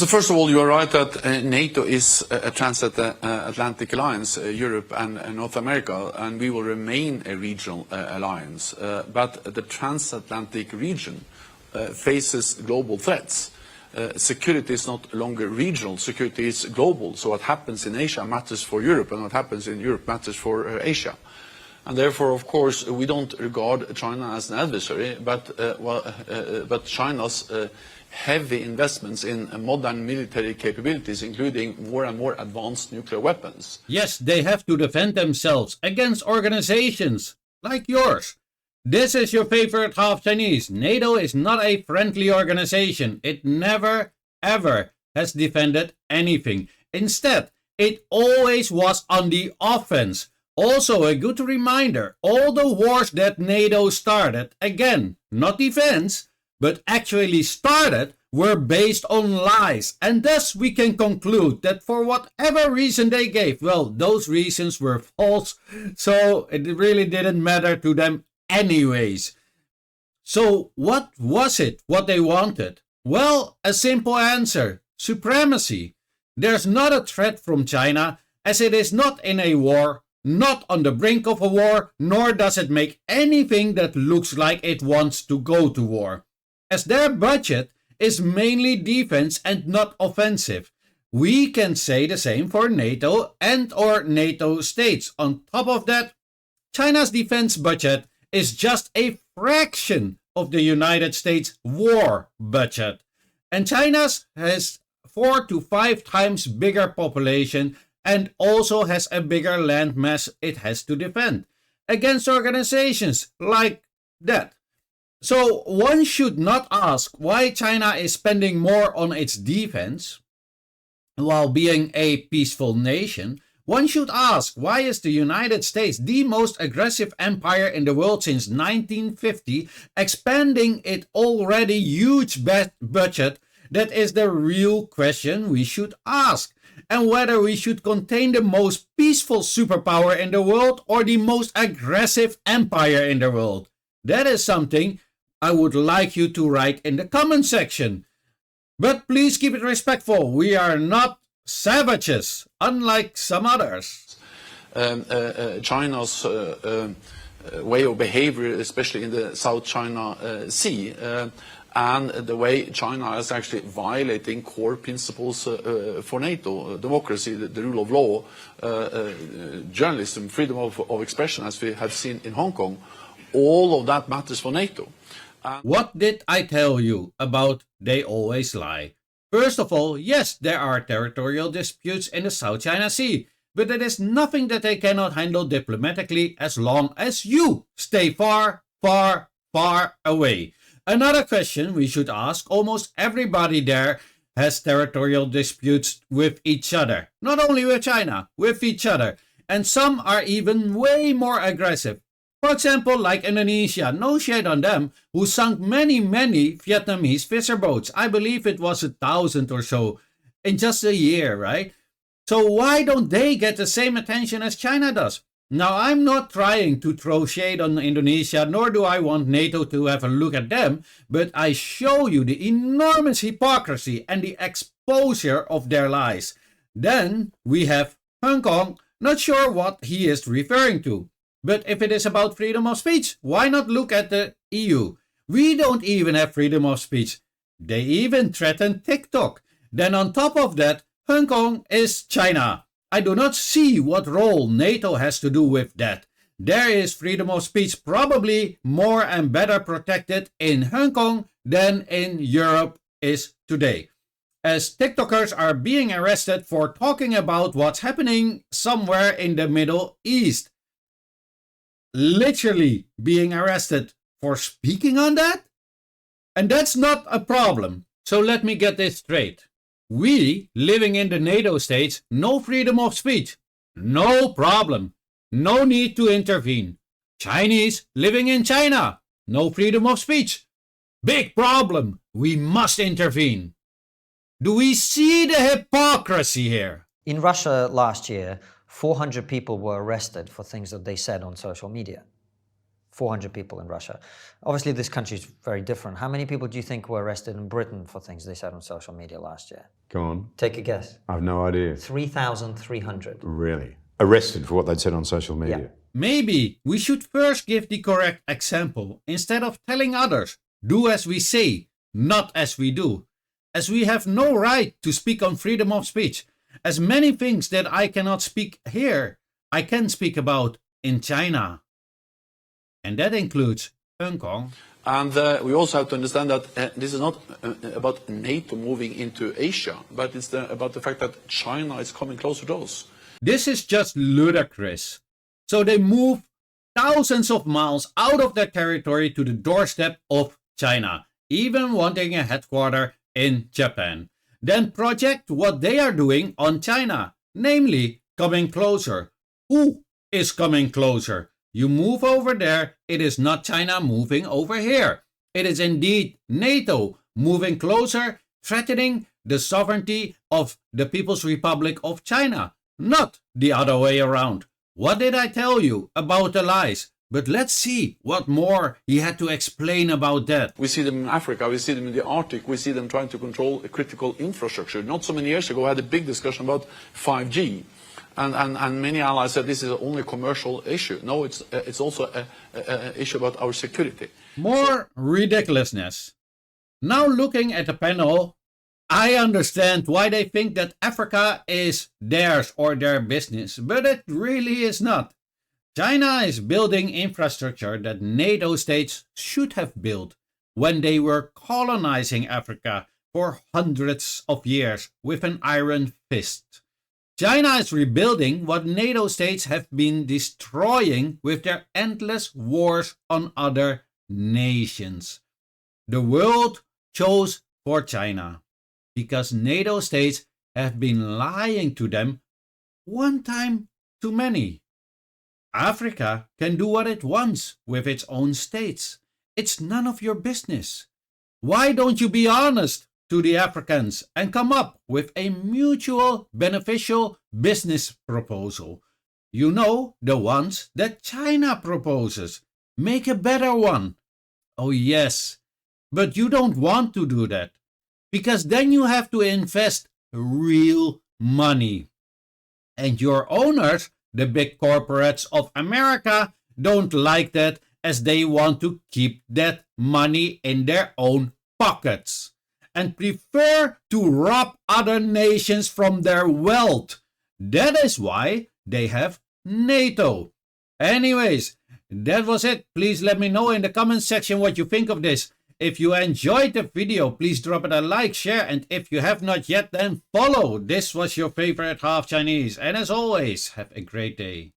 So first of all, you are right that NATO is a transatlantic alliance, Europe and North America, and we will remain a regional alliance. But the transatlantic region faces global threats. Security is not longer regional, security is global. So what happens in Asia matters for Europe, and what happens in Europe matters for Asia. And therefore, of course, we don't regard China as an adversary, but China's heavy investments in modern military capabilities, including more and more advanced nuclear weapons. Yes, they have to defend themselves against organizations like yours. This is your favorite half Chinese. NATO is not a friendly organization. It never, ever has defended anything. Instead, it always was on the offense. Also, a good reminder, all the wars that NATO started, again, not defense, but actually started, were based on lies. And thus we can conclude that for whatever reason they gave, well, those reasons were false, so it really didn't matter to them anyways. So what was it, what they wanted? Well, a simple answer, supremacy. There's not a threat from China, as it is not in a war, not on the brink of a war, nor does it make anything that looks like it wants to go to war. As their budget is mainly defense and not offensive. We can say the same for NATO and or NATO states. On top of that, China's defense budget is just a fraction of the United States war budget. And China's has 4 to 5 times bigger population and also has a bigger landmass it has to defend against organizations like that. So one should not ask why China is spending more on its defense while being a peaceful nation. One should ask why is the United States the most aggressive empire in the world since 1950, expanding its already huge budget. That is the real question we should ask. And whether we should contain the most peaceful superpower in the world or the most aggressive empire in the world. That is something I would like you to write in the comment section. But please keep it respectful. We are not savages, unlike some others. China's way of behavior, especially in the South China Sea, and the way China is actually violating core principles for NATO, democracy, the rule of law, journalism, freedom of expression, as we have seen in Hong Kong, all of that matters for NATO. What did I tell you about they always lie? First of all, yes, there are territorial disputes in the South China Sea, but it is nothing that they cannot handle diplomatically as long as you stay far, far, far away. Another question we should ask, almost everybody there has territorial disputes with each other. Not only with China, with each other. And some are even way more aggressive. For example, like Indonesia, no shade on them, who sunk many Vietnamese fisher boats. I believe it was 1,000 or so in just a year, right? So why don't they get the same attention as China does? Now, I'm not trying to throw shade on Indonesia, nor do I want NATO to have a look at them, but I show you the enormous hypocrisy and the exposure of their lies. Then we have Hong Kong, not sure what he is referring to. But if it is about freedom of speech, why not look at the EU? We don't even have freedom of speech. They even threaten TikTok. Then on top of that, Hong Kong is China. I do not see what role NATO has to do with that. There is freedom of speech probably more and better protected in Hong Kong than in Europe is today. As TikTokers are being arrested for talking about what's happening somewhere in the Middle East. Literally being arrested for speaking on that? And that's not a problem. So let me get this straight. We, living in the NATO states, no freedom of speech. No problem. No need to intervene. Chinese, living in China, no freedom of speech. Big problem. We must intervene. Do we see the hypocrisy here? In Russia last year, 400 people were arrested for things that they said on social media. 400 people in Russia. Obviously, this country is very different. How many people do you think were arrested in Britain for things they said on social media last year? Go on. Take a guess. I have no idea. 3,300. Really? Arrested for what they'd said on social media? Yeah. Maybe we should first give the correct example instead of telling others, do as we say, not as we do. As we have no right to speak on freedom of speech, as many things that I cannot speak here, I can speak about in China. And that includes Hong Kong. And we also have to understand that this is not about NATO moving into Asia, but it's about the fact that China is coming closer to us. This is just ludicrous. So they move thousands of miles out of their territory to the doorstep of China, even wanting a headquarters in Japan. Then project what they are doing on China, namely coming closer. Who is coming closer? You move over there, it is not China moving over here. It is indeed NATO moving closer, threatening the sovereignty of the People's Republic of China, not the other way around. What did I tell you about the lies? But let's see what more he had to explain about that. We see them in Africa, we see them in the Arctic, we see them trying to control a critical infrastructure. Not so many years ago, I had a big discussion about 5G. And many allies said this is only a commercial issue. No, it's also an issue about our security. More ridiculousness. Now looking at the panel, I understand why they think that Africa is theirs or their business, but it really is not. China is building infrastructure that NATO states should have built when they were colonizing Africa for hundreds of years with an iron fist. China is rebuilding what NATO states have been destroying with their endless wars on other nations. The world chose for China because NATO states have been lying to them one time too many. Africa can do what it wants with its own states. It's none of your business. Why don't you be honest to the Africans and come up with a mutual beneficial business proposal? You know, the ones that China proposes. Make a better one. Oh yes, but you don't want to do that because then you have to invest real money. And your owners, the big corporates of America, don't like that as they want to keep that money in their own pockets and prefer to rob other nations from their wealth. That is why they have NATO. Anyways, that was it. Please let me know in the comment section what you think of this. If you enjoyed the video, please drop it a like, share, and if you have not yet, then follow. This was your favorite half Chinese, and as always, have a great day.